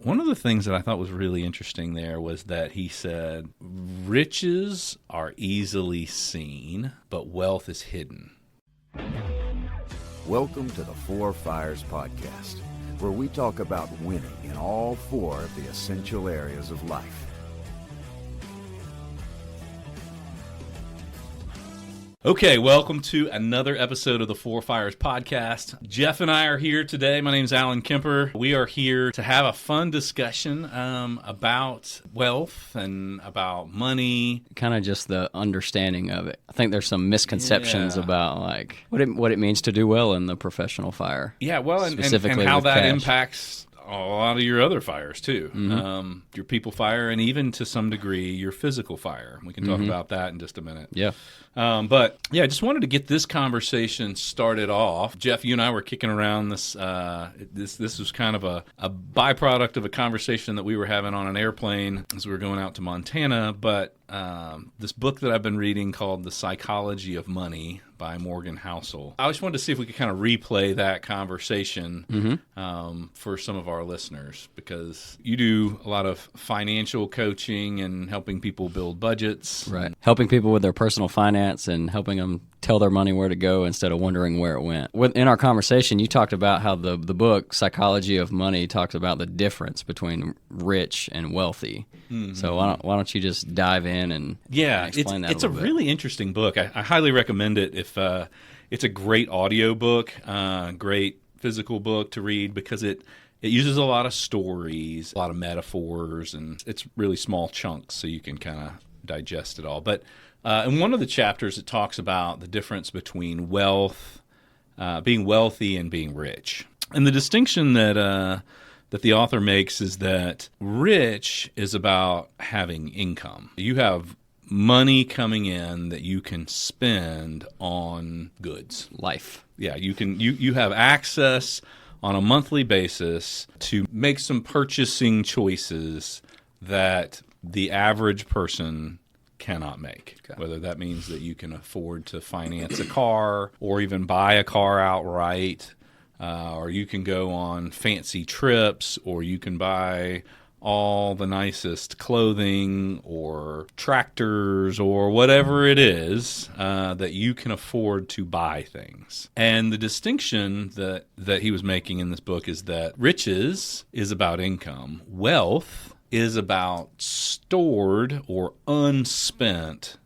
one of the things that I thought was really interesting there was that he said, riches are easily seen, but wealth is hidden. Welcome to the Four Fires Podcast, where we talk about winning in all four of the essential areas of life. Okay, welcome to another episode of the Four Fires Podcast. Jeff and I are here today. My name is Alan Kemper. We are here to have a fun discussion about wealth and about money. Kind of just the understanding of it. I think there's some misconceptions about like what it means to do well in the professional fire. Yeah, well, and how that impacts a lot of your other fires too. Mm-hmm. Your people fire, and even to some degree your physical fire. We can talk about that in just a minute. Yeah. But yeah, I just wanted to get this conversation started off. Jeff, you and I were kicking around this. This was kind of a byproduct of a conversation that we were having on an airplane as we were going out to Montana. But this book that I've been reading called The Psychology of Money by Morgan Housel. I just wanted to see if we could kind of replay that conversation for some of our listeners, because you do a lot of financial coaching and helping people build budgets. Right. Helping people with their personal finance and helping them tell their money where to go instead of wondering where it went. In our conversation, you talked about how the book, Psychology of Money, talks about the difference between rich and wealthy. Mm-hmm. So why don't you just dive in and explain that it's a really interesting book. I highly recommend it. If it's a great audio book, great physical book to read, because it uses a lot of stories, a lot of metaphors, and it's really small chunks so you can kind of digest it all. But in one of the chapters, it talks about the difference between wealth, being wealthy, and being rich. And the distinction that the author makes is that rich is about having income. You have money coming in that you can spend on goods. Life. Yeah, you have access on a monthly basis to make some purchasing choices that the average person cannot make. Okay. Whether that means that you can afford to finance a car or even buy a car outright, or you can go on fancy trips, or you can buy all the nicest clothing or tractors or whatever it is that you can afford to buy things. And the distinction that he was making in this book is that riches is about income. Wealth is about stored or unspent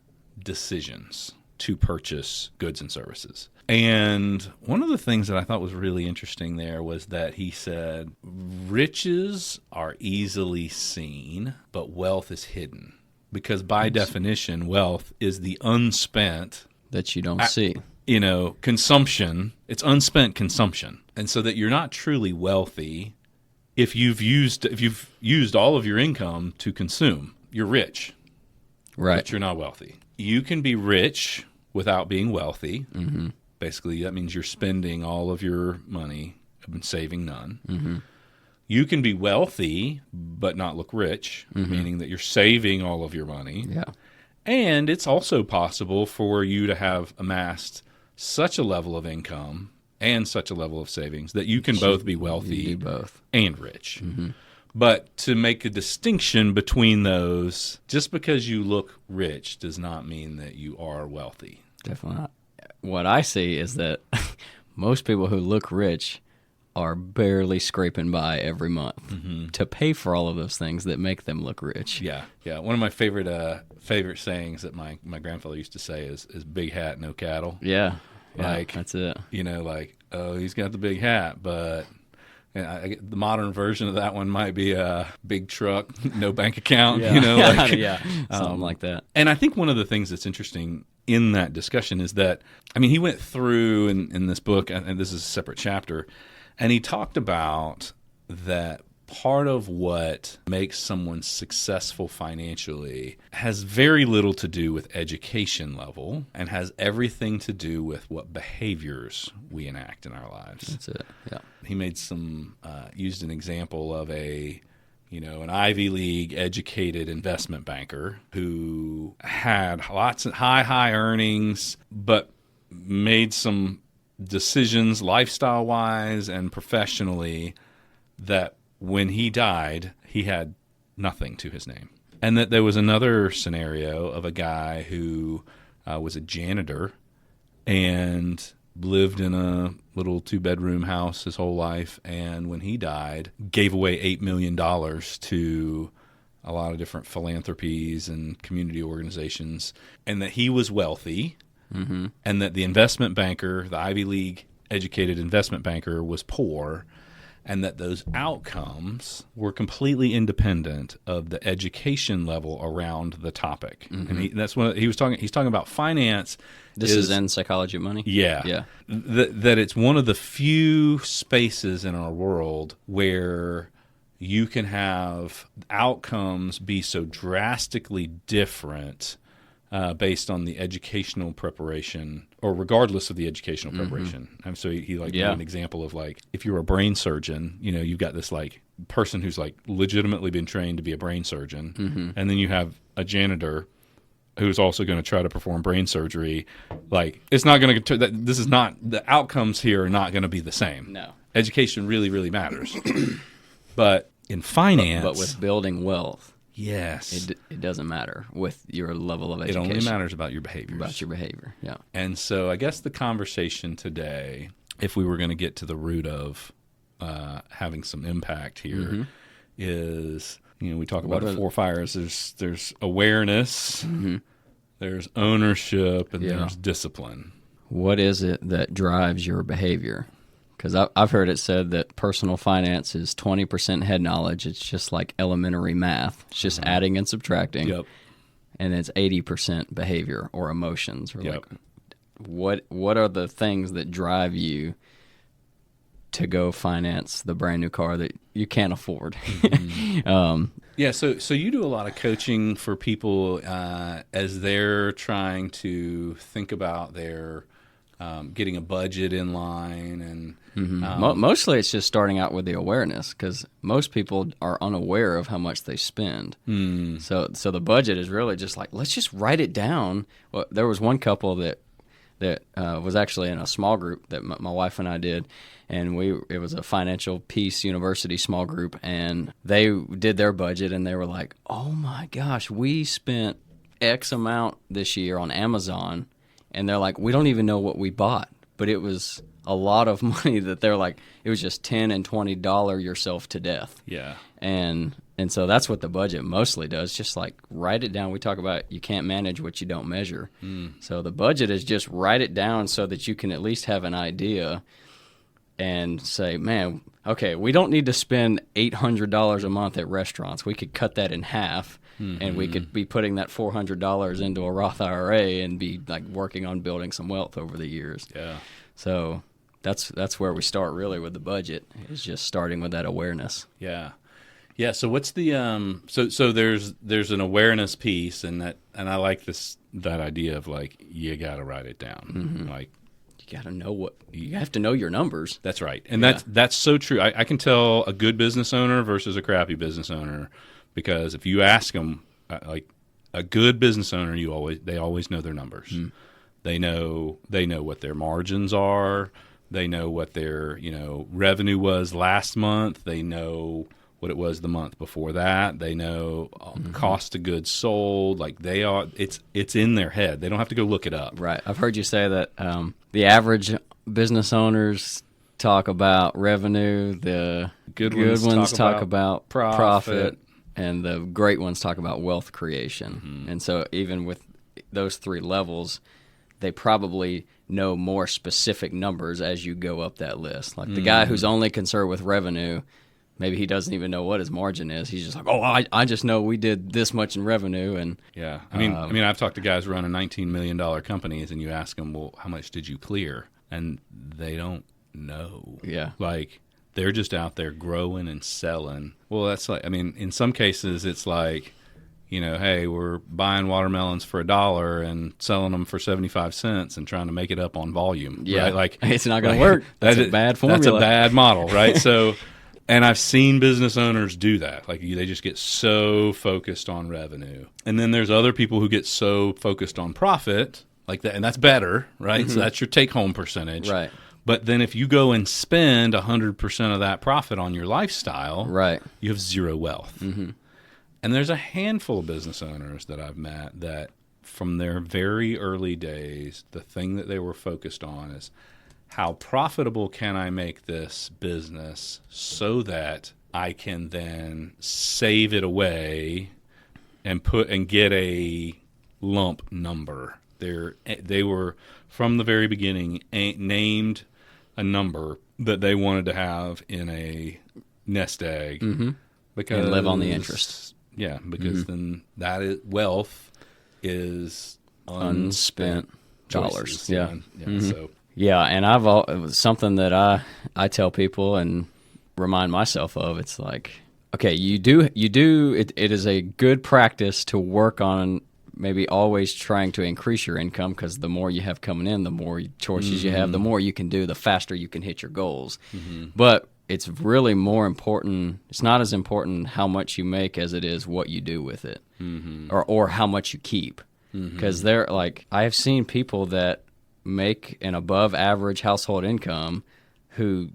decisions to purchase goods and services. And one of the things that I thought was really interesting there was that he said, riches are easily seen, but wealth is hidden. Because by definition, wealth is the unspent that you don't see. Consumption. It's unspent consumption. And so that you're not truly wealthy if you've used all of your income to consume. You're rich. Right. But you're not wealthy. You can be rich without being wealthy. Mm-hmm. Basically, that means you're spending all of your money and saving none. Mm-hmm. You can be wealthy but not look rich, meaning that you're saving all of your money. Yeah. And it's also possible for you to have amassed such a level of income and such a level of savings that you can both be wealthy and rich. Mm-hmm. But to make a distinction between those, just because you look rich does not mean that you are wealthy. Definitely not. What I see is that most people who look rich are barely scraping by every month to pay for all of those things that make them look rich. Yeah. One of my favorite sayings that my grandfather used to say is big hat, no cattle. Yeah, that's it. He's got the big hat, but the modern version of that one might be a big truck, no bank account. Something like that. And I think one of the things that's interesting in that discussion is that, he went through in this book, and this is a separate chapter, and he talked about that part of what makes someone successful financially has very little to do with education level and has everything to do with what behaviors we enact in our lives. That's it, yeah. He made used an example of an Ivy League educated investment banker who had lots of high earnings, but made some decisions lifestyle-wise and professionally that when he died, he had nothing to his name. And that there was another scenario of a guy who was a janitor and lived in a little 2-bedroom house his whole life, and when he died, gave away $8 million to a lot of different philanthropies and community organizations, and that he was wealthy, and that the investment banker, the Ivy League educated investment banker, was poor, and that those outcomes were completely independent of the education level around the topic. And that's when he's talking about finance. This is in Psychology of Money? Yeah. That it's one of the few spaces in our world where you can have outcomes be so drastically different based on the educational preparation, or regardless of the educational preparation. And so he gave an example of, like, if you're a brain surgeon, you've got this like person who's like legitimately been trained to be a brain surgeon, and then you have a janitor who's also going to try to perform brain surgery. Like, it's not going to. This is not, the outcomes here are not going to be the same. No, education really, really matters. But in finance, but with building wealth. Yes. It doesn't matter with your level of education. It only matters about your behaviors. About your behavior, yeah. And so I guess the conversation today, if we were going to get to the root of having some impact here, is, we talk about the 4 fires. There's awareness, there's ownership, and there's discipline. What is it that drives your behavior? Because I've heard it said that personal finance is 20% head knowledge. It's just like elementary math. It's just adding and subtracting. Yep. And it's 80% behavior or emotions. Or like, what are the things that drive you to go finance the brand new car that you can't afford? Yeah, so you do a lot of coaching for people as they're trying to think about their getting a budget in line, and mostly it's just starting out with the awareness, because most people are unaware of how much they spend. So the budget is really just like, let's just write it down. Well, there was one couple that was actually in a small group that my wife and I did, and it was a Financial Peace University small group, and they did their budget, and they were like, oh my gosh, we spent X amount this year on Amazon. And they're like, we don't even know what we bought, but it was a lot of money that they're like, it was just $10 and $20 yourself to death. Yeah. And so that's what the budget mostly does, just like write it down. We talk about you can't manage what you don't measure. So the budget is just write it down so that you can at least have an idea and say, man, okay, we don't need to spend $800 a month at restaurants. We could cut that in half. And we could be putting that $400 into a Roth IRA and be like working on building some wealth over the years. Yeah. So that's where we start really with the budget, is just starting with that awareness. Yeah. Yeah. So what's the so there's an awareness piece, and I like that idea of, like, you got to write it down. Like, you got to know you have to know your numbers. That's right. And that's so true. I can tell a good business owner versus a crappy business owner. Because if you ask them, like a good business owner, they always know their numbers. They know what their margins are. They know what their revenue was last month. They know what it was the month before that. They know cost of goods sold. Like, it's in their head. They don't have to go look it up. Right. I've heard you say that the average business owners talk about revenue. The good ones talk about profit. And the great ones talk about wealth creation. And so even with those 3 levels, they probably know more specific numbers as you go up that list. Like the guy who's only concerned with revenue, maybe he doesn't even know what his margin is. He's just like, oh, I just know we did this much in revenue. And yeah, I mean, I've talked to guys running $19 million companies, and you ask them, well, how much did you clear? And they don't know. Yeah. Like, they're just out there growing and selling. Well, that's like, I mean, in some cases, it's like, hey, we're buying watermelons for $1 and selling them for 75 cents and trying to make it up on volume. Yeah. Right? Like, it's not going to work. That's a bad formula. That's a bad model, right? So, and I've seen business owners do that. Like, they just get so focused on revenue. And then there's other people who get so focused on profit, like that, and that's better, right? So that's your take-home percentage. Right. But then if you go and spend 100% of that profit on your lifestyle, Right. you have zero wealth. Mm-hmm. And there's a handful of business owners that I've met that from their very early days, the thing that they were focused on is how profitable can I make this business so that I can then save it away and get a lump number. They were from the very beginning named a number that they wanted to have in a nest egg because And live on the interest. Yeah, because then wealth is Unspent dollars. choices. Yeah. So Yeah, and something that I tell people and remind myself of. It's like, okay, you do. It is a good practice to work on maybe always trying to increase your income, because the more you have coming in, the more choices you have, the more you can do, the faster you can hit your goals. But it's really more important. It's not as important how much you make as it is what you do with it, or how much you keep. Because I have seen people that make an above average household income who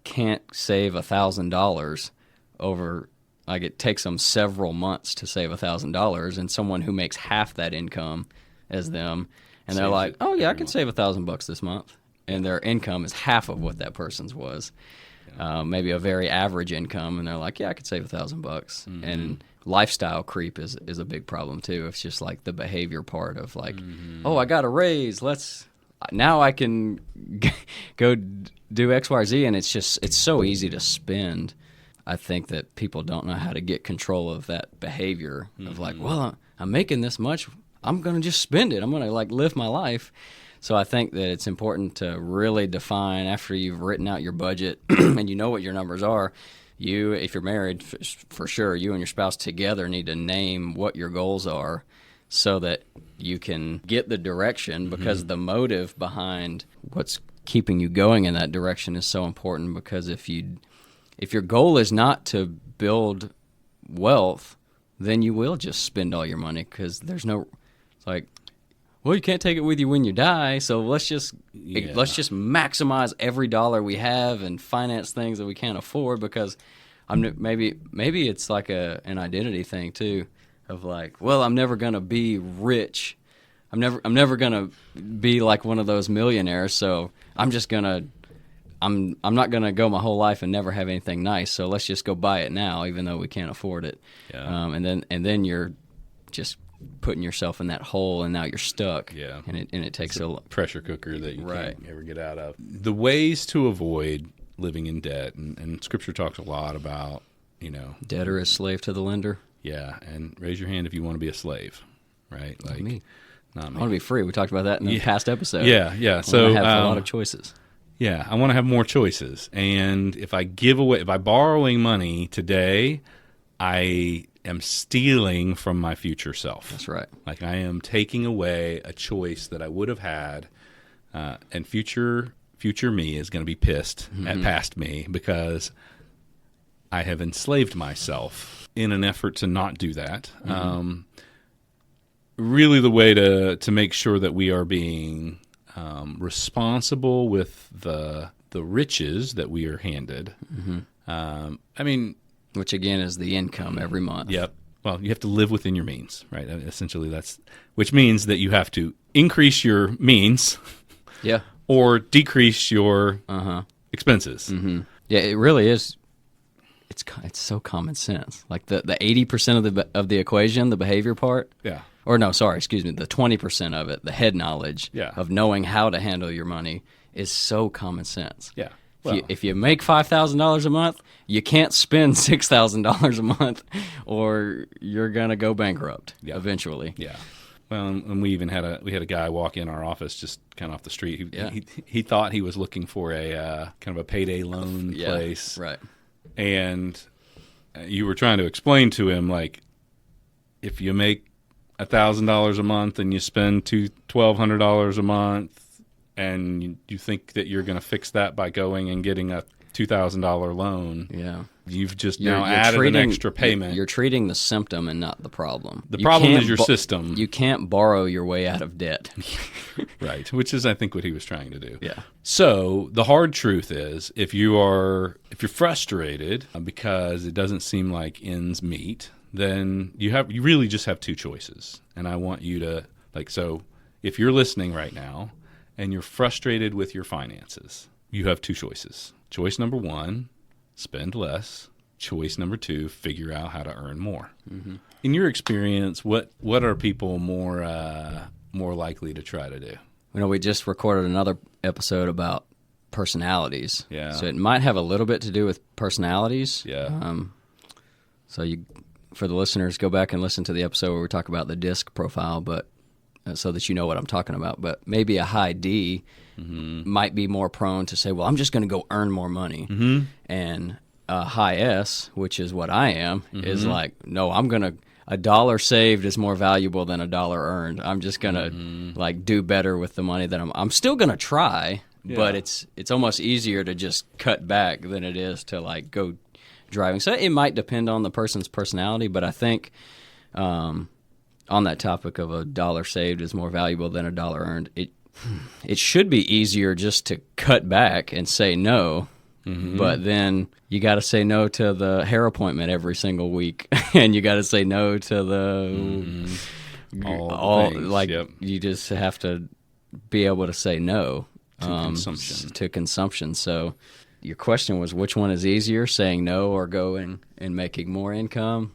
can't save $1,000 over, it takes them several months to save $1,000, and someone who makes half that income as them, and they're like, oh yeah, I can save $1,000 this month, and their income is half of what that person's was. Maybe a very average income, and they're like, yeah, I could save $1,000. And lifestyle creep is a big problem too. It's just like the behavior part of oh, I got a raise, now I can go do X, Y, Z, and it's so easy to spend. I think that people don't know how to get control of that behavior of well, I'm making this much, I'm going to just spend it. I'm going to live my life. So I think that it's important to really define, after you've written out your budget and you know what your numbers are. If you're married, for sure, you and your spouse together need to name what your goals are so that you can get the direction, because the motive behind what's keeping you going in that direction is so important. Because if your goal is not to build wealth, then you will just spend all your money, because there's no, well, you can't take it with you when you die, so let's just maximize every dollar we have and finance things that we can't afford, because maybe it's like an identity thing too, of well, I'm never gonna be rich, I'm never gonna be like one of those millionaires, so I'm not gonna go my whole life and never have anything nice, so let's just go buy it now, even though we can't afford it. Yeah. And then you're just putting yourself in that hole, and now you're stuck. Yeah. And it takes a pressure cooker that you Right. can't ever get out of. The ways to avoid living in debt, and Scripture talks a lot about, debtor is slave to the lender. Yeah, and raise your hand if you want to be a slave, right? Not me. Not I me. want to be free. We talked about that in the past episode. Yeah. So I have a lot of choices. Yeah, I want to have more choices. And if I'm borrowing money today, I am stealing from my future self. That's right. I am taking away a choice that I would have had, and future me is going to be pissed at past me, because I have enslaved myself in an effort to not do that. Really, the way to make sure that we are being responsible with the riches that we are handed. Which again is the income every month. Yep. Well, you have to live within your means, right? Essentially, which means that you have to increase your means, Yeah. or decrease your expenses. Yeah, it really is. It's so common sense. The 80% of the equation, the behavior part. Yeah. Or no, sorry, excuse me. The 20% of it, the head knowledge of knowing how to handle your money, is so common sense. Yeah. If you make $5,000 a month, you can't spend $6,000 a month, or you're gonna go bankrupt eventually. Yeah. Well, and we even had a guy walk in our office just kind of off the street. He thought he was looking for a kind of a payday loan place, Right. And you were trying to explain to him, if you make $1,000 a month and you spend $1,200 a month, and you think that you're going to fix that by going and getting a $2,000 loan. Yeah. You've just now added an extra payment. You're treating the symptom and not the problem. The problem is your system. You can't borrow your way out of debt. Right, which is, I think, what he was trying to do. Yeah. So the hard truth is, if you're frustrated because it doesn't seem like ends meet, then you really just have two choices. And I want you to so if you're listening right now and you're frustrated with your finances, you have two choices. Choice number one, spend less. Choice number two, figure out how to earn more. Mm-hmm. In your experience, what are people more likely to try to do? We just recorded another episode about personalities. Yeah. So it might have a little bit to do with personalities. Yeah. So for the listeners, go back and listen to the episode where we talk about the DISC profile, but so that you know what I'm talking about. But maybe a high D might be more prone to say, well, I'm just going to go earn more money. Mm-hmm. And a high S, which is what I am, is like, no, a dollar saved is more valuable than a dollar earned. I'm just going to do better with the money that I'm still going to try, but it's almost easier to just cut back than it is to go driving. So it might depend on the person's personality, but I think on that topic of a dollar saved is more valuable than a dollar earned, it should be easier just to cut back and say no. Mm-hmm. But then you got to say no to the hair appointment every single week, and you got to say no to the all Yep. You just have to be able to say no to consumption. So your question was, which one is easier, saying no or going and making more income?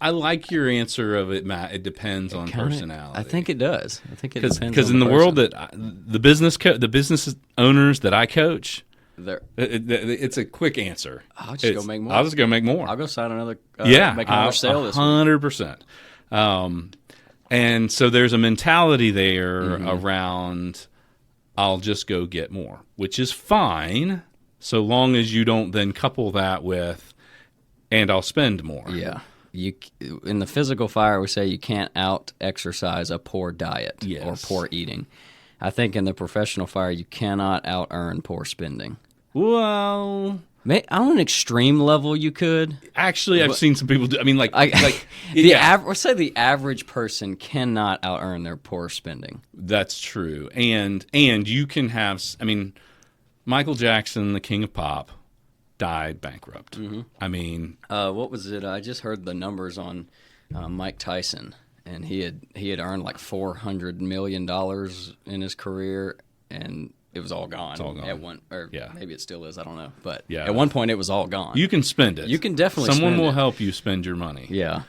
I like your answer of it, Matt. It depends on personality. I think it does. I think it depends because in the world that the business owners that I coach. It's a quick answer. I'll just go make more. I'll just go make more. I'll go sign another. Make another sale this week. 100%. And so there's a mentality there around, I'll just go get more, which is fine, so long as you don't then couple that with, and I'll spend more. Yeah. In the physical fire, we say you can't out-exercise a poor diet or poor eating. I think in the professional fire, you cannot out-earn poor spending. Well, on an extreme level, you could. Actually, I've seen some people do. I mean, let's say the average person cannot out-earn their poor spending. That's true, and you can have. I mean, Michael Jackson, the king of pop, died bankrupt. Mm-hmm. I mean, what was it? I just heard the numbers on Mike Tyson, and he had earned like $400 million in his career, and it was all gone. It's all gone. At one, maybe it still is. I don't know, but yeah. At one point it was all gone. You can spend it. You can definitely. Someone spend will it. help you spend your money. Yeah.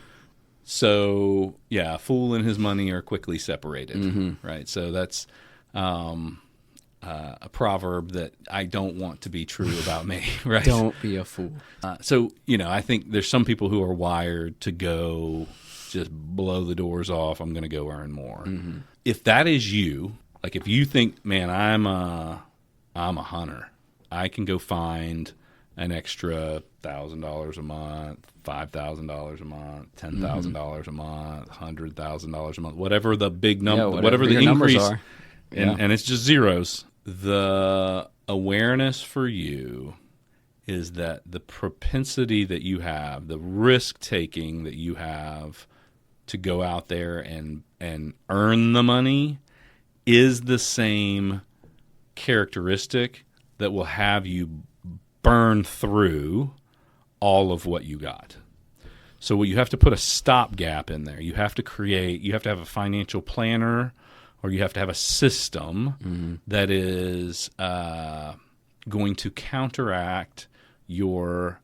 So a fool and his money are quickly separated, right? So that's a proverb that I don't want to be true about me, right? Don't be a fool. So I think there's some people who are wired to go just blow the doors off. I'm going to go earn more. Mm-hmm. If that is you. Like if you think, man, I'm a hunter, I can go find an extra $1,000 a month, $5,000 a month, $10,000 a month, $100,000 a month, whatever the big number, whatever the increase are. Yeah. And it's just zeros. The awareness for you is that the propensity that you have, the risk taking that you have to go out there and earn the money is the same characteristic that will have you burn through all of what you got. So you have to put a stopgap in there. You have to have a financial planner, or you have to have a system that is going to counteract your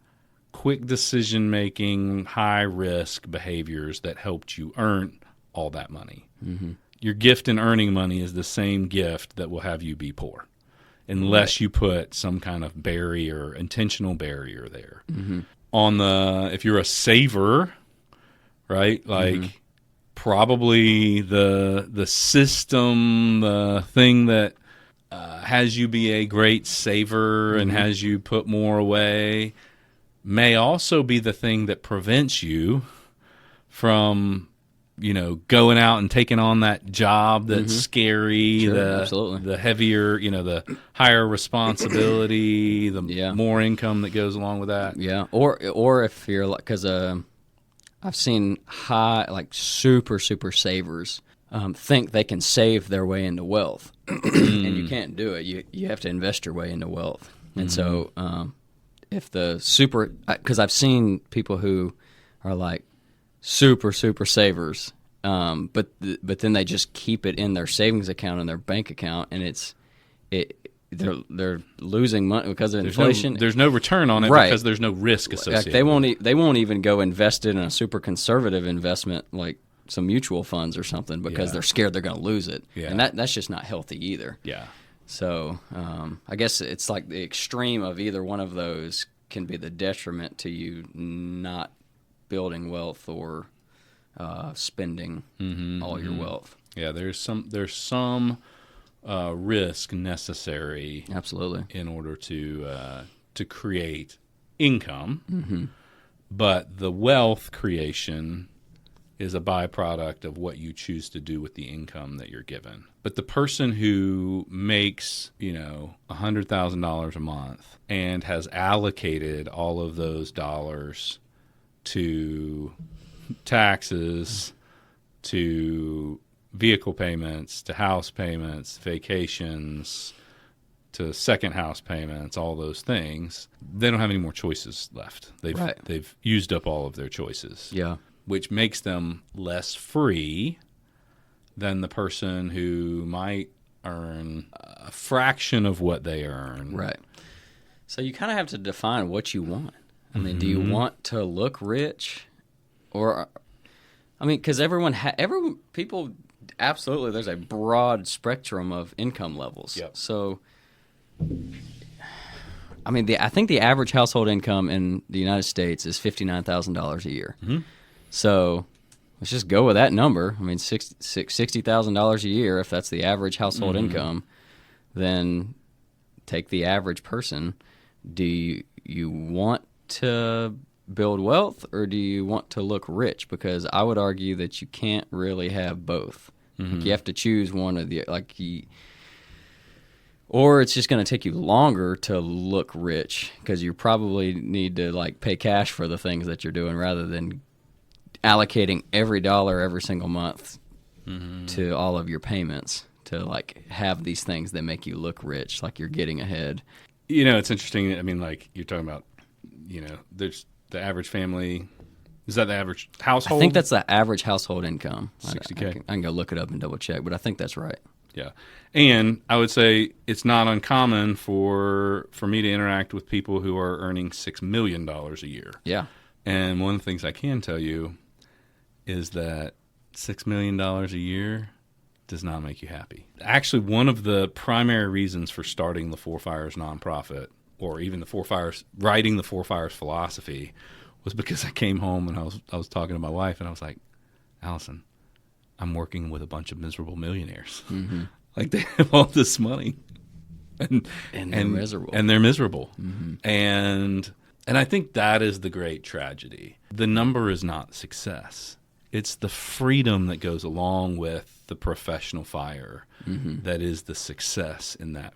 quick decision-making, high-risk behaviors that helped you earn all that money. Mm-hmm. Your gift in earning money is the same gift that will have you be poor, unless you put some kind of barrier, intentional barrier there. Mm-hmm. If you're a saver, right? Like probably the system, the thing that has you be a great saver and has you put more away, may also be the thing that prevents you from going out and taking on that job that's scary, Sure, the absolutely. the heavier, the higher responsibility, the more income that goes along with that. Yeah, or if you're like, because I've seen super savers think they can save their way into wealth, and you can't do it. You have to invest your way into wealth, and so if the because I've seen people who are like super savers, but then they just keep it in their savings account and their bank account, and they're losing money because of inflation. There's no return on it because there's no risk associated. Like they won't even go invest it in a super conservative investment like some mutual funds or something because they're scared they're going to lose it, and that's just not healthy either. Yeah. So I guess it's like the extreme of either one of those can be the detriment to you not building wealth or spending all your wealth. Yeah, there's some risk necessary, Absolutely, in order to create income, but the wealth creation is a byproduct of what you choose to do with the income that you're given. But the person who makes, $100,000 a month and has allocated all of those dollars to taxes, to vehicle payments, to house payments, vacations, to second house payments, all those things, they don't have any more choices left. They've used up all of their choices. yeah. Which makes them less free than the person who might earn a fraction of what they earn. Right. So you kind of have to define what you want. I mean, do you want to look rich, or because everyone people absolutely, there's a broad spectrum of income levels. Yep. So, I think the average household income in the United States is $59,000 a year. So let's just go with that number. $60,000 a year, if that's the average household income, then take the average person. Do you want to build wealth, or do you want to look rich? Because I would argue that you can't really have both. Like you have to choose one of the or it's just going to take you longer to look rich because you probably need to pay cash for the things that you're doing rather than allocating every dollar every single month to all of your payments to have these things that make you look rich, like you're getting ahead. It's interesting. You're talking about, there's the average family. Is that the average household? I think that's the average household income. $60K. I can go look it up and double check, but I think that's right. Yeah. And I would say it's not uncommon for me to interact with people who are earning $6 million a year. Yeah. And one of the things I can tell you is that $6 million a year does not make you happy. Actually, one of the primary reasons for starting the Four Fires nonprofit, or even writing the Four Fires philosophy, was because I came home and I was talking to my wife, and I was like, Allison, I'm working with a bunch of miserable millionaires. They have all this money, and they're miserable. And they're miserable. And I think that is the great tragedy. The number is not success. It's the freedom that goes along with the professional fire that is the success in that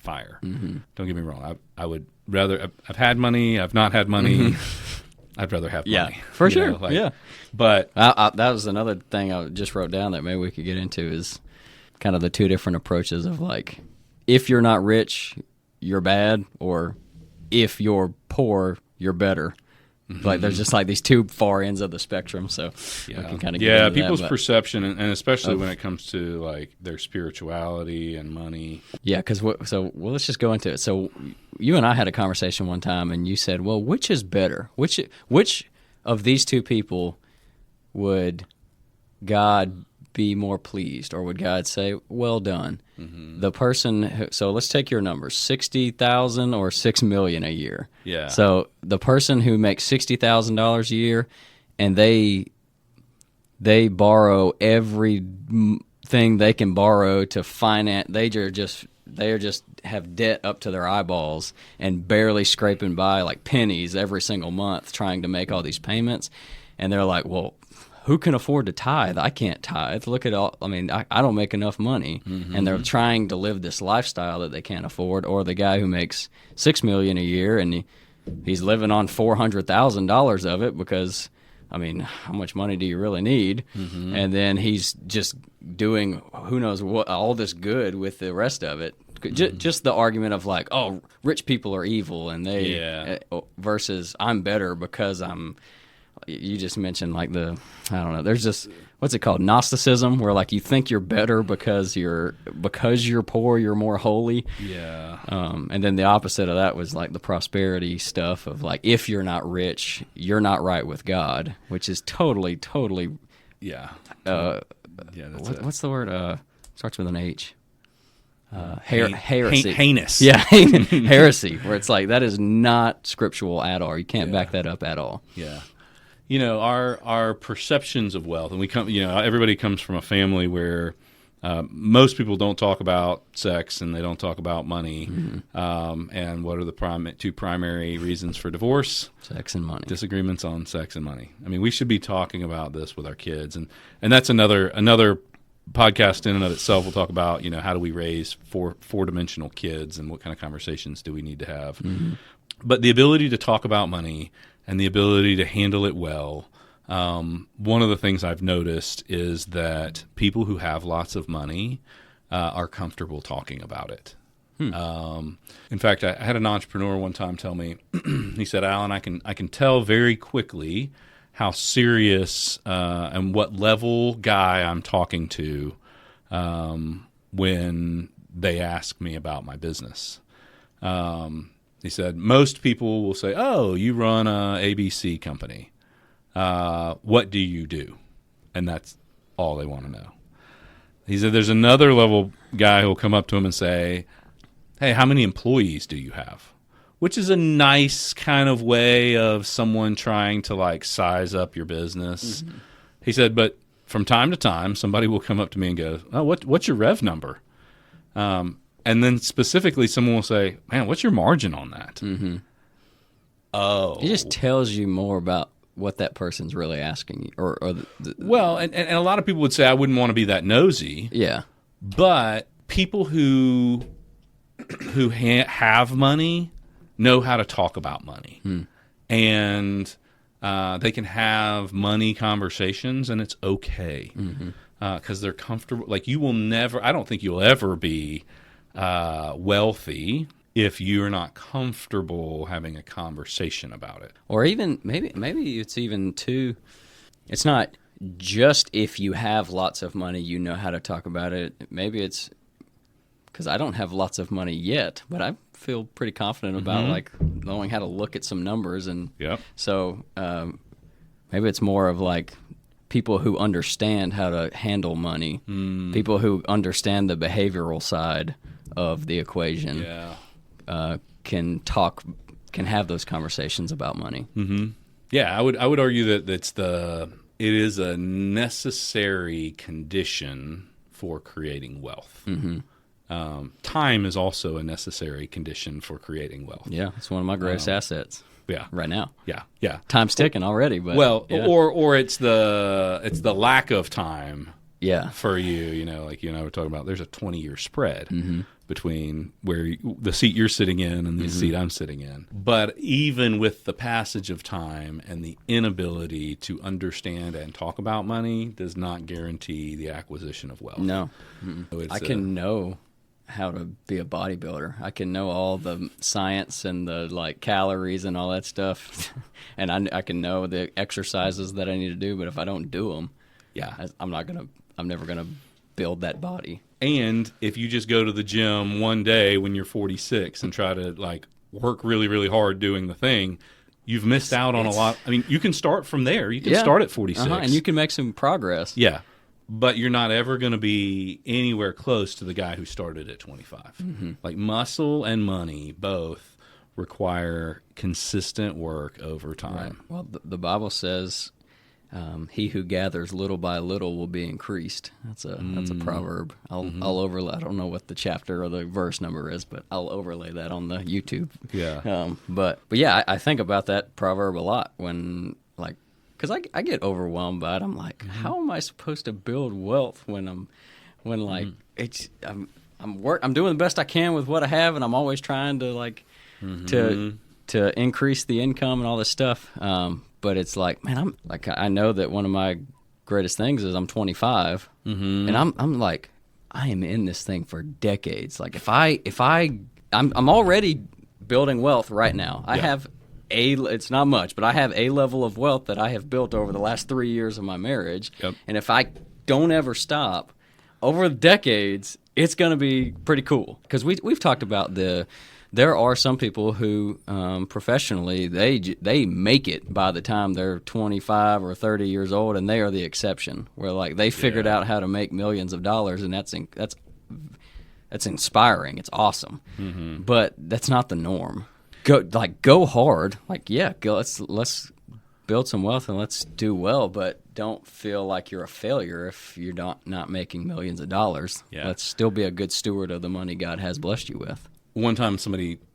fire. Don't get me wrong. I would rather. I've had money. I've not had money. I'd rather have money. Yeah, for sure. Yeah. But that was another thing I just wrote down that maybe we could get into is kind of the two different approaches of if you're not rich, you're bad, or if you're poor, you're better. There's just these two far ends of the spectrum, so we can kind of get into people's that, perception, and especially when it comes to their spirituality and money. Yeah, because let's just go into it. So you and I had a conversation one time, and you said, "Well, which is better? Which of these two people would God be more pleased, or would God say, 'Well done'?" The person so let's take your numbers, 60,000 or 6 million a year. Yeah. So the person who makes $60,000 a year, and they borrow everything they can borrow to finance. They are just have debt up to their eyeballs and barely scraping by pennies every single month trying to make all these payments. And they're like, well, who can afford to tithe? I can't tithe. Look at all. I mean, I don't make enough money, and they're trying to live this lifestyle that they can't afford. Or the guy who makes $6 million a year and he's living on $400,000 of it because, I mean, how much money do you really need? And then he's just doing who knows what, all this good with the rest of it. Just the argument of like, oh, rich people are evil, and they versus I'm better because I'm. You just mentioned like I don't know. There's just what's it called, Gnosticism, where like you think you're better because you're poor, you're more holy. Yeah. And then the opposite of that was like the prosperity stuff of like if you're not rich, you're not right with God, which is totally. Yeah. What's the word? Starts with an H. Heresy. Heinous. Yeah, heresy, where it's like that is not scriptural at all. You can't back that up at all. Yeah. You know, our perceptions of wealth, and we come, you know, everybody comes from a family where most people don't talk about sex and they don't talk about money. And what are the two primary reasons for divorce? Sex and money. Disagreements on sex and money. I mean, we should be talking about this with our kids, and that's another podcast in and of itself. We'll talk about, you know, how do we raise four-dimensional kids and what kind of conversations do we need to have. But the ability to talk about money and the ability to handle it well, one of the things I've noticed is that people who have lots of money are comfortable talking about it. In fact, I had an entrepreneur one time tell me, he said, Alan, I can tell very quickly how serious and what level guy I'm talking to when they ask me about my business. He said, most people will say, oh, you run a ABC company. What do you do? And that's all they want to know. He said, there's another level guy who will come up to him and say, hey, how many employees do you have? Which is a nice kind of way of someone trying to like size up your business. He said, but from time to time, somebody will come up to me and go, oh, what's your rev number? And then specifically, someone will say, man, what's your margin on that? Oh. It just tells you more about what that person's really asking you. Well, and a lot of people would say, I wouldn't want to be that nosy. Yeah. But people who have money know how to talk about money. And they can have money conversations, and it's okay. Because they're comfortable. Like, you will never, I don't think you'll ever be wealthy if you're not comfortable having a conversation about it. Or even, maybe it's even too, it's not just if you have lots of money, you know how to talk about it. Maybe it's, because I don't have lots of money yet, but I feel pretty confident about like knowing how to look at some numbers. And so maybe it's more of like people who understand how to handle money, people who understand the behavioral side of the equation can have those conversations about money. Yeah, I would argue that it is a necessary condition for creating wealth. Time is also a necessary condition for creating wealth. Yeah, it's one of my greatest assets. Yeah, right now. Yeah. Time's ticking already, but or it's the lack of time. Yeah. For you, you know, like you and I were talking about, there's a 20-year spread between the seat you're sitting in and the seat I'm sitting in. But even with the passage of time and the inability to understand and talk about money does not guarantee the acquisition of wealth. No. So I can know how to be a bodybuilder. I can know all the science and the like calories and all that stuff. And I can know the exercises that I need to do, but if I don't do them, I'm never going to build that body. And if you just go to the gym one day when you're 46 and try to like work really, really hard doing the thing, you've missed out on a lot. I mean, you can start from there. You can start at 46. And you can make some progress. Yeah. But you're not ever going to be anywhere close to the guy who started at 25. Like muscle and money both require consistent work over time. Right. Well, the Bible says, "He who gathers little by little will be increased." That's a proverb. I'll overlay. I don't know what the chapter or the verse number is, but I'll overlay that on the YouTube. Yeah. But yeah, I think about that proverb a lot when like because I get overwhelmed by it. I'm like, how am I supposed to build wealth when I'm doing the best I can with what I have, and I'm always trying to to increase the income and all this stuff. But it's like, man, I know that one of my greatest things is I'm 25, and I'm like, I am in this thing for decades. Like I'm already building wealth right now. I have it's not much, but I have a level of wealth that I have built over the last 3 years of my marriage. Yep. And if I don't ever stop over decades, it's going to be pretty cool. Because we've talked about there are some people who professionally they make it by the time they're 25 or 30 years old, and they are the exception. Where like they figured out how to make millions of dollars, and that's inspiring. It's awesome, but that's not the norm. Go hard. Let's build some wealth and let's do well, but don't feel like you're a failure if you're not making millions of dollars. Yeah. Let's still be a good steward of the money God has blessed you with. One time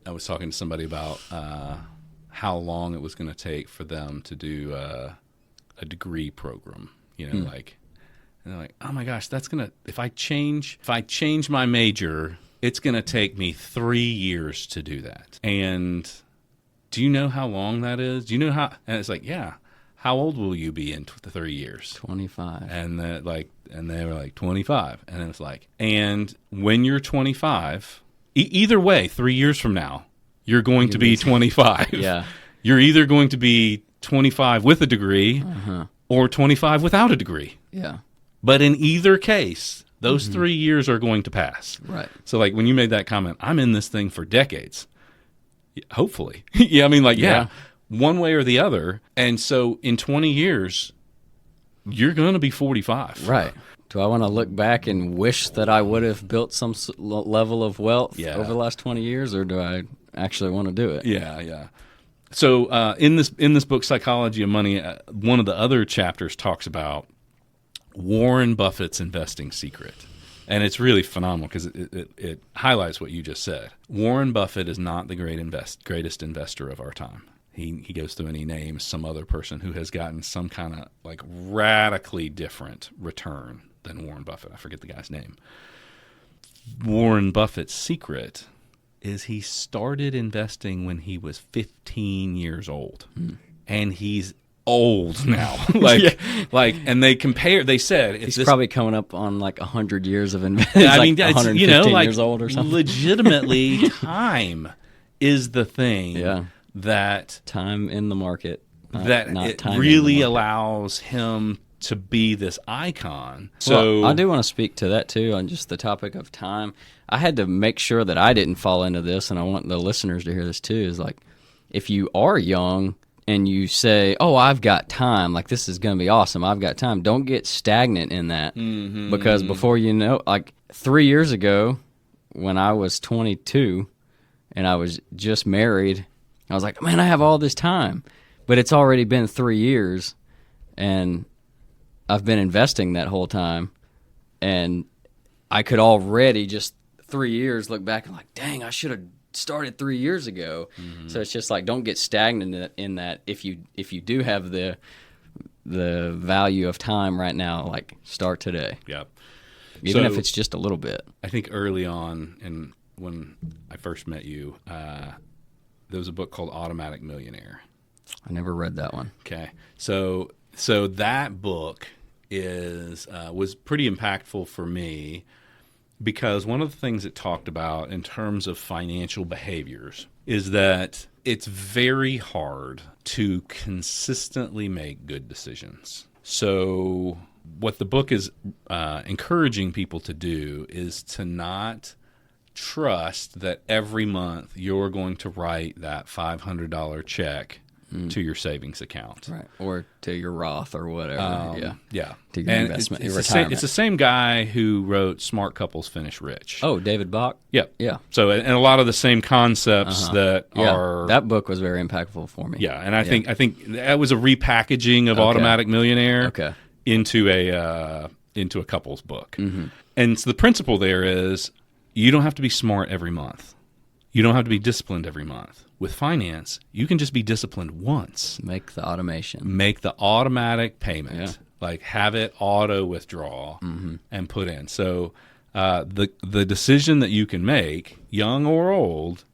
I was talking to somebody about how long it was going to take for them to do a degree program, and they're like, oh my gosh, that's going to, if I change my major, it's going to take me 3 years to do that. And do you know how long that is? Do you know how? And it's like, yeah. How old will you be in 3 years? 25. And they were like 25. And it was like, and when you're 25, either way, 3 years from now, you're going to be 25. Yeah. You're either going to be 25 with a degree or 25 without a degree. Yeah. But in either case, those 3 years are going to pass. Right. So like when you made that comment, I'm in this thing for decades. Hopefully. Yeah, I mean, one way or the other. And so in 20 years, you're going to be 45. Right. Do I want to look back and wish that I would have built some level of wealth over the last 20 years, or do I actually want to do it? Yeah, yeah. So in this book, Psychology of Money, one of the other chapters talks about Warren Buffett's investing secret. And it's really phenomenal because it highlights what you just said. Warren Buffett is not the greatest investor of our time. He goes through and he names some other person who has gotten some kind of like radically different return than Warren Buffett. I forget the guy's name. Warren Buffett's secret is he started investing when he was 15 years old. And he's old now. And they said he's probably coming up on like 100 years of investing. I mean, 115 years old or something. Legitimately, time is the thing that time in the market not it really allows him to be this icon. So I do want to speak to that too on just the topic of time. I had to make sure that I didn't fall into this, and I want the listeners to hear this too, is like, if you are young and you say, oh, I've got time, like this is going to be awesome, I've got time, don't get stagnant in that. Because before you know, like 3 years ago when I was 22 and I was just married, I was like, man, I have all this time. But it's already been 3 years, and I've been investing that whole time, and I could already just 3 years look back and like, dang, I should have started 3 years ago. So it's just like, don't get stagnant in that. If you do have the value of time right now, like start today. Yeah. Even if it's just a little bit. I think early on, and when I first met you, there was a book called Automatic Millionaire. I never read that one. Okay. So that book was pretty impactful for me, because one of the things it talked about in terms of financial behaviors is that it's very hard to consistently make good decisions. So what the book is encouraging people to do is to not trust that every month you're going to write that $500 check to your savings account. Right. Or to your Roth or whatever. Yeah. To your investment, your retirement. It's the same guy who wrote Smart Couples Finish Rich. Oh, David Bach? Yep. Yeah. So, and a lot of the same concepts that are... That book was very impactful for me. Yeah, and I think that was a repackaging of Automatic Millionaire into a couples book. And so the principle there is you don't have to be smart every month. You don't have to be disciplined every month. With finance, you can just be disciplined once. Make the automation. Make the automatic payment. Yeah. Like have it auto withdraw and put in. So the decision that you can make, young or old,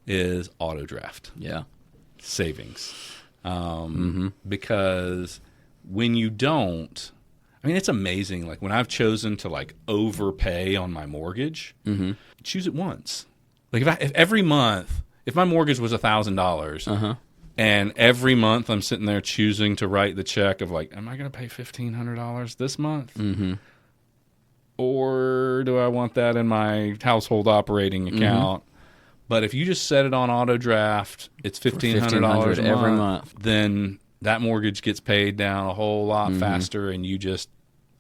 is auto draft Yeah. savings. Because when you don't, I mean, it's amazing. Like when I've chosen to like overpay on my mortgage, choose it once. Like if every month, if my mortgage was $1,000, and every month I'm sitting there choosing to write the check of like, am I going to pay $1,500 this month? Or do I want that in my household operating account? But if you just set it on auto draft, it's $1,500 every month. Then that mortgage gets paid down a whole lot faster, and you just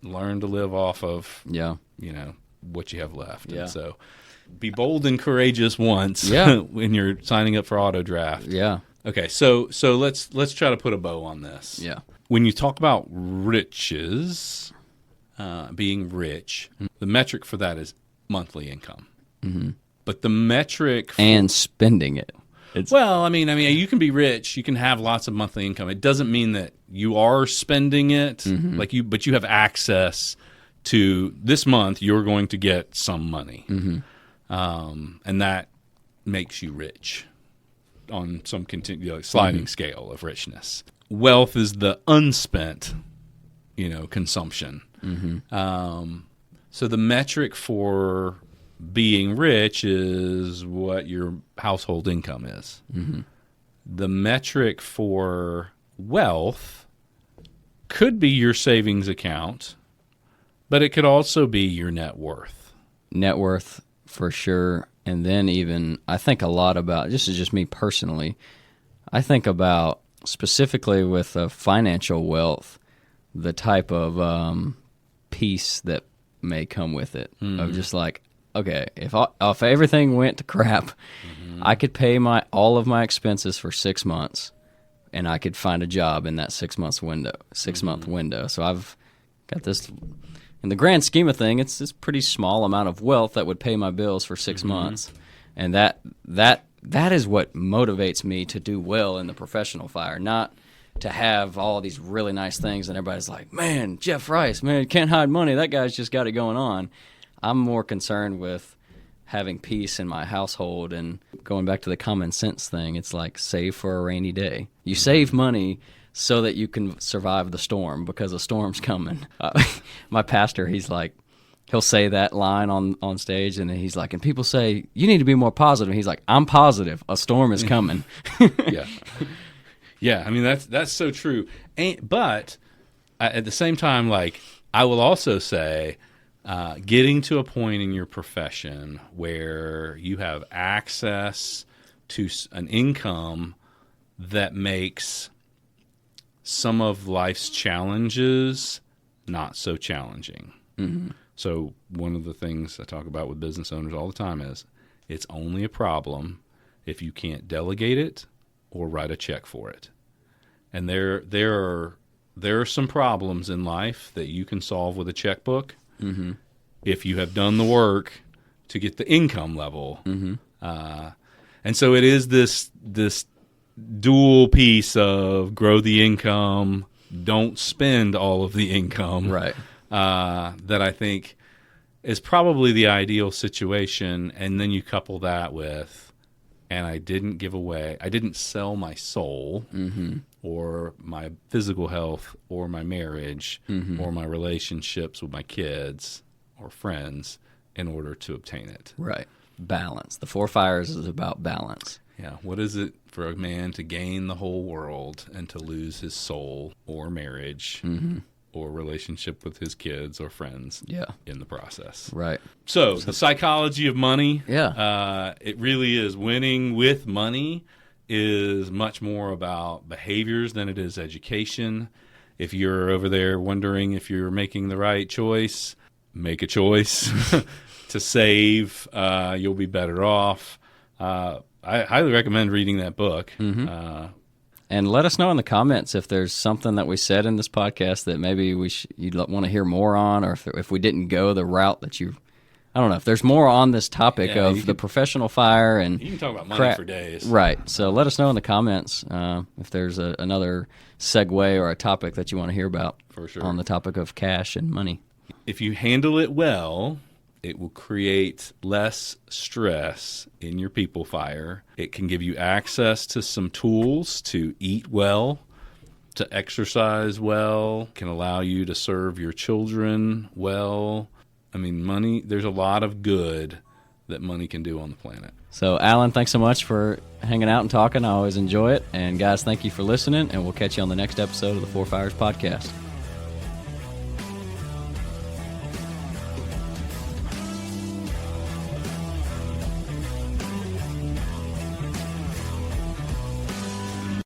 learn to live off of Yeah. what you have left. Yeah. And so be bold and courageous once Yeah. when you're signing up for auto draft. Yeah. Okay, so let's try to put a bow on this. Yeah. When you talk about riches, being rich, the metric for that is monthly income. But the metric And spending it. It's well, I mean, you can be rich. You can have lots of monthly income. It doesn't mean that you are spending it, but you have access to this month. You're going to get some money, and that makes you rich on some sliding scale of richness. Wealth is the unspent, consumption. So the metric for being rich is what your household income is. The metric for wealth could be your savings account, but it could also be your net worth. net worth for sure. And then even, I think a lot about, this is just me personally, I think about specifically with financial wealth, the type of peace that may come with it. Of just like, okay, if everything went to crap, I could pay all of my expenses for 6 months, and I could find a job in that 6 month window. So I've got this. In the grand scheme of things, it's this pretty small amount of wealth that would pay my bills for 6 months, and that is what motivates me to do well in the professional fire, not to have all these really nice things and everybody's like, man, Jeff Rice, man, can't hide money. That guy's just got it going on. I'm more concerned with having peace in my household, and going back to the common sense thing, it's like save for a rainy day. You save money so that you can survive the storm, because a storm's coming. My pastor, he'll say that line on stage, and he's like, and people say, you need to be more positive. And he's like, I'm positive. A storm is coming. Yeah. Yeah, I mean, that's so true. But at the same time, like, I will also say, getting to a point in your profession where you have access to an income that makes some of life's challenges not so challenging. So one of the things I talk about with business owners all the time is it's only a problem if you can't delegate it or write a check for it. And there are some problems in life that you can solve with a checkbook if you have done the work to get the income level. And so it is this dual piece of grow the income, don't spend all of the income, Right. That I think is probably the ideal situation. And then you couple that with, and I didn't sell my soul or my physical health or my marriage or my relationships with my kids or friends in order to obtain it. Right. Balance. The Four Fires is about balance. Yeah. What is it for a man to gain the whole world and to lose his soul or marriage or relationship with his kids or friends in the process? Right. So the psychology of money, It really is. Winning with money is much more about behaviors than it is education. If you're over there wondering if you're making the right choice, make a choice to save. You'll be better off. I highly recommend reading that book. And let us know in the comments if there's something that we said in this podcast that maybe you'd want to hear more on, or if we didn't go the route that you I don't know if there's more on this topic Yeah, of you the could- professional fire and You can talk about money crap. for days. Right. So let us know in the comments if there's another segue or a topic that you want to hear about For sure. on the topic of cash and money. If you handle it well, it will create less stress in your people fire. It can give you access to some tools to eat well, to exercise well, can allow you to serve your children well. I mean, money, there's a lot of good that money can do on the planet. So, Alan, thanks so much for hanging out and talking. I always enjoy it. And, guys, thank you for listening, and we'll catch you on the next episode of the Four Fires Podcast.